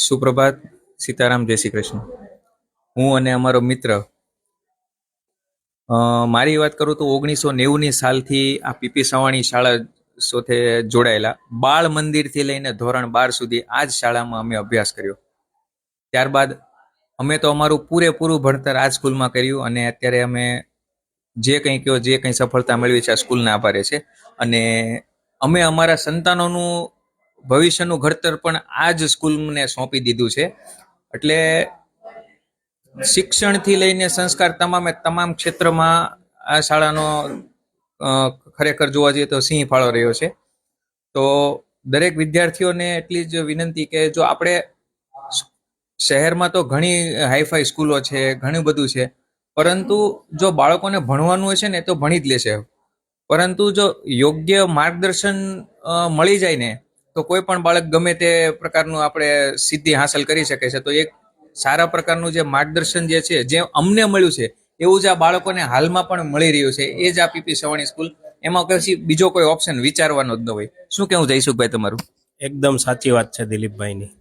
સુપ્રભાત, સીતારામ, જય શ્રી કૃષ્ણ. હું અને અમારો મિત્ર મારી વાત કરું તો 1990ની સાલથી આ પીપી સવાણી શાળા સાથે જોડાયેલા. બાળ મંદિરથી લઈને ધોરણ 12 સુધી આ જ શાળામાં અમે અભ્યાસ કર્યો. ત્યારબાદ અમે તો અમારું પૂરેપૂરું ભણતર આ સ્કૂલમાં કર્યું અને અત્યારે અમે જે કંઈ કહો જે કંઈ સફળતા મેળવી છે આ સ્કૂલના આભારે છે. અને અમે અમારા સંતાનોનું ભવિષ્યનું ઘડતર પણ આ જ સ્કૂલને સોંપી દીધું છે. એટલે શિક્ષણથી લઈને સંસ્કાર તમામે તમામ ક્ષેત્રમાં આ શાળાનો ખરેખર જોવા જઈએ તો સિંહ ફાળો રહ્યો છે. તો દરેક વિદ્યાર્થીઓને એટલી જ વિનંતી કે જો આપણે શહેરમાં તો ઘણી હાઈફાઈ સ્કૂલો છે, ઘણું બધું છે, પરંતુ જો બાળકોને ભણવાનું હશે ને તો ભણી જ લેશે. પરંતુ જો યોગ્ય માર્ગદર્શન મળી જાય ને તો કોઈ પણ બાળક ગમે તે પ્રકારનું આપણે સિદ્ધિ હાંસલ કરી શકે છે. તો એક સારા પ્રકારનું જે માર્ગદર્શન જે છે, જે અમને મળ્યું છે એવું જ આ બાળકોને હાલમાં પણ મળી રહ્યું છે. એ જ આ પીપી સવાણી સ્કૂલ. એમાં પછી બીજો કોઈ ઓપ્શન વિચારવાનો જ ન હોય. શું કેવું જયસુખભાઈ તમારું? એકદમ સાચી વાત છે દિલીપભાઈની.